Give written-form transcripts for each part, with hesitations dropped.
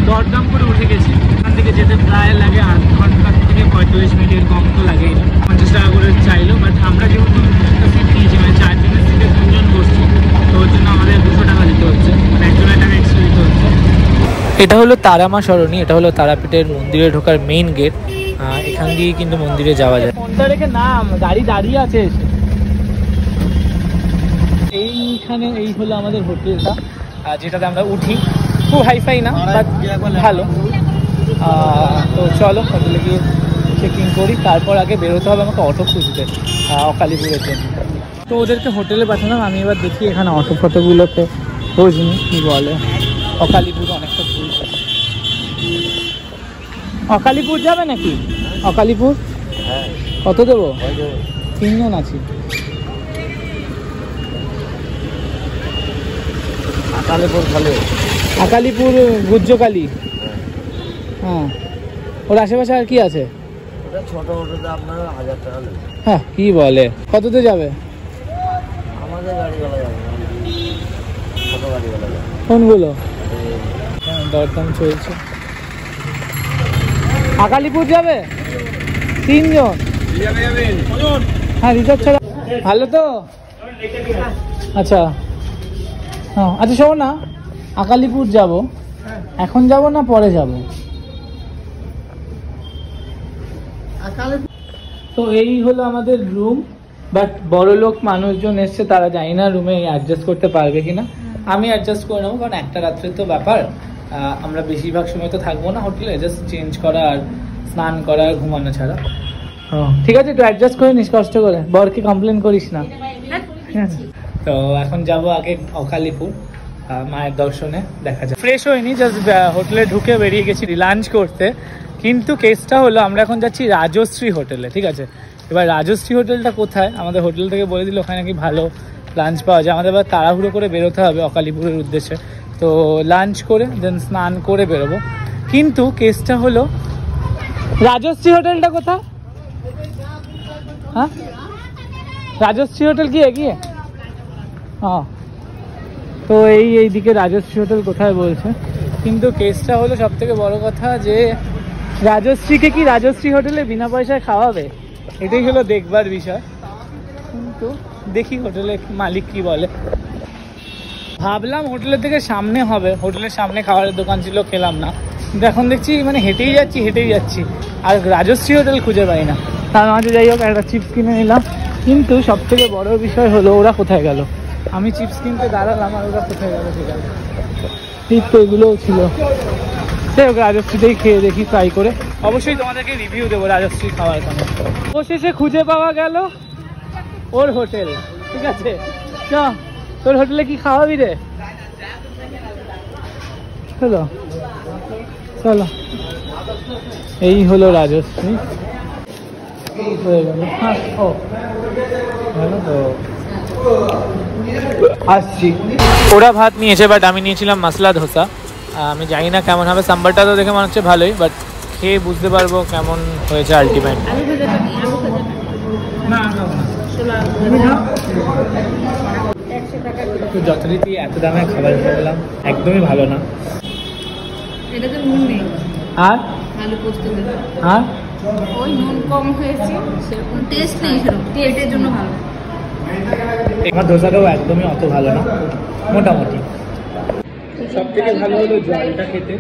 দরদাম করে উঠে গেছি। এখান থেকে যেতে প্রায় লাগে 8 ঘন্টা থেকে 45 মিনিটের কম তো লাগেই না। 50 টাকা করে চাইলো, বাট আমরা যেহেতু একটা সিট নিয়েছি, মানে 4 জনের সিটে 2 জন বসছি, তো ওর জন্য আমাদের 200 টাকা দিতে হচ্ছে, মানে একজনের টাকা এক্সট্রা দিতে হচ্ছে। এটা হলো তারামা সরণি, এটা হলো তারাপীঠের মন্দিরে ঢোকার মেইন গেট। এখান দিয়ে কিন্তু মন্দিরে যাওয়া যায়। ফোনটা রেখে নাম, গাড়ি দাঁড়িয়ে আছে। এইখানে এই হলো আমাদের হোটেলটা, যেটাতে আমরা উঠি। খুব হাইফাই না, বাট ভালো। তো চলো হোটেলে গিয়ে চেক ইন করি, তারপর আগে বেরোতে হবে আমাকে অটো খুঁজতে অকালীপুরের জন্য। তো ওদেরকে হোটেলে পাঠালাম, আমি এবার দেখি এখানে অটো ফটোগুলোতে খোঁজ নি কী বলে। অকালীপুর অনেকটা ভুল। অকালীপুর যাবে নাকি? অকালীপুর কত দেবো? 3 জন আছি। আকালীপুর গুজ্জকালী। হ্যাঁ, ওর আশেপাশে আর কি আছে? ছোট অটোতে আপনার 1000 টাকা নেবে। হ্যাঁ, কি বলে? কততে যাবে? আমাদের গাড়িওয়ালা যাবে, ছোট গাড়িওয়ালা যাবে। কোনগুলো? দরদাম চলছে। আকালীপুর যাবে 3 জন। হ্যাঁ, রিজার্ভ ছাড়া। ভালো তো? আচ্ছা হ্যাঁ, আচ্ছা শোনো না, আকালীপুর যাব, এখন যাব না পরে যাব? তো এই হলো আমাদের রুম, বাট বড় লোক মানুষজন এসছে, তারা জানি না রুমে অ্যাডজাস্ট করতে পারবে কিনা। আমি অ্যাডজাস্ট করে নেবো, কারণ একটা রাত্রে তো ব্যাপার। আমরা বেশিরভাগ সময় তো থাকবো না হোটেলে, জাস্ট চেঞ্জ করা আর স্নান করা আর ঘুমানো ছাড়া। ঠিক আছে, একটু অ্যাডজাস্ট করে নিস কষ্ট করে, বরকে কমপ্লেন করিস না। তো এখন যাব আগে অকালীপুর, মায়ের দর্শনে দেখা যায়। ফ্রেশ হয়নি, জাস্ট হোটেলে ঢুকে বেরিয়ে গেছি লাঞ্চ করতে। কিন্তু কেসটা হলো আমরা এখন যাচ্ছি রাজশ্রী হোটেলে, ঠিক আছে? এবার রাজশ্রী হোটেলটা কোথায় আমাদের হোটেল থেকে বলে দিল, ওখানে নাকি ভালো লাঞ্চ পাওয়া যায়। আমাদের এবার তাড়াহুড়ো করে বেরোতে হবে অকালীপুরের উদ্দেশ্যে। তো লাঞ্চ করে দেন স্নান করে বেরোবো। কিন্তু কেসটা হলো রাজশ্রী হোটেলটা কোথায়? হ্যাঁ, রাজশ্রী হোটেল কি এগিয়ে? হ্যাঁ, তো এইদিকে রাজশ্রী হোটেল কোথায় বলছে। কিন্তু কেসটা হলো সব থেকে বড় কথা যে রাজশ্রীকে কি রাজশ্রী হোটেলে বিনা পয়সায় খাওয়াবে, এটাই হলো দেখবার বিষয়। কিন্তু দেখি হোটেলের মালিক কি বলে। ভাবলাম হোটেলের থেকে সামনে হবে, হোটেলের সামনে খাবারের দোকান ছিল, খেলাম না। কিন্তু এখন দেখছি মানে হেঁটেই যাচ্ছি আর রাজশ্রী হোটেল খুঁজে পাই না। তার মাঝে যাই হোক একটা চিপস কিনে নিলাম। কিন্তু সব থেকে বড় বিষয় হলো ওরা কোথায় গেল। আমি চিপস কিনতে দাঁড়ালাম আর ওরা কোথায় গেল, ঠিক আছে? ঠিক তো এগুলোও ছিল। যাই হোক, রাজশ্রীতেই খেয়ে দেখি ট্রাই করে, অবশ্যই তোমাদেরকে রিভিউ দেবো রাজশ্রী খাওয়ার জন্য। অবশেষে খুঁজে পাওয়া গেল ওর হোটেল, ঠিক আছে? চ, তোর হোটেলে কি খাওয়াবি রে? চলো চলো, এই হলো রাজশ্রী। হয়ে গেল। হ্যাঁ, ও ভালো তো। আসছি। ওরা ভাত নিয়েছে, বাট আমি নিয়েছিলাম মশলা ধোসা। আমি জানি না কেমন হবে, সাম্বারটা তো দেখে মনে হচ্ছে ভালোই, বাট খেয়ে বুঝতে পারবো কেমন হয়েছে আলটিমেট। তো যথারীতি এত দামে খাবার খেলাম, একদমই ভালো না। আর আর ওই নুন কম হয়েছে, সেরকম টেস্ট নেই, সেরকম টেস্টের জন্য ভালো। আমার ধোসাটাও একদমই অত ভালো না, মোটামুটি। সব থেকে ভালো হলো জলটা খেতে,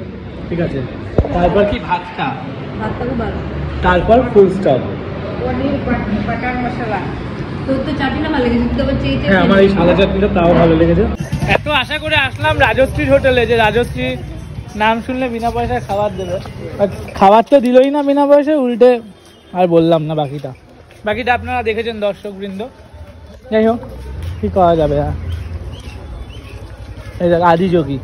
ঠিক আছে? তারপর কি ভাতটা খুব ভালো, তারপর ফুল স্টপ পনির বাটার মশলা। তোর তো চাটনিটা ভালো লেগেছে, তবে হ্যাঁ, আমার এই সাদা চাটনিটা তাও ভালো লেগেছে। এত আশা করে আসলাম রাজশ্রীর হোটেলে, যে রাজশ্রী নাম শুনলে বিনা পয়সায় খাবার দেবে, খাবার তো দিলই না বিনা পয়সায়, উল্টে আর বললাম না। বাকিটা আপনারা দেখেছেন দর্শক বৃন্দ। যাই হোক, কি করা যাবে। এই দেখ আদিযোগী।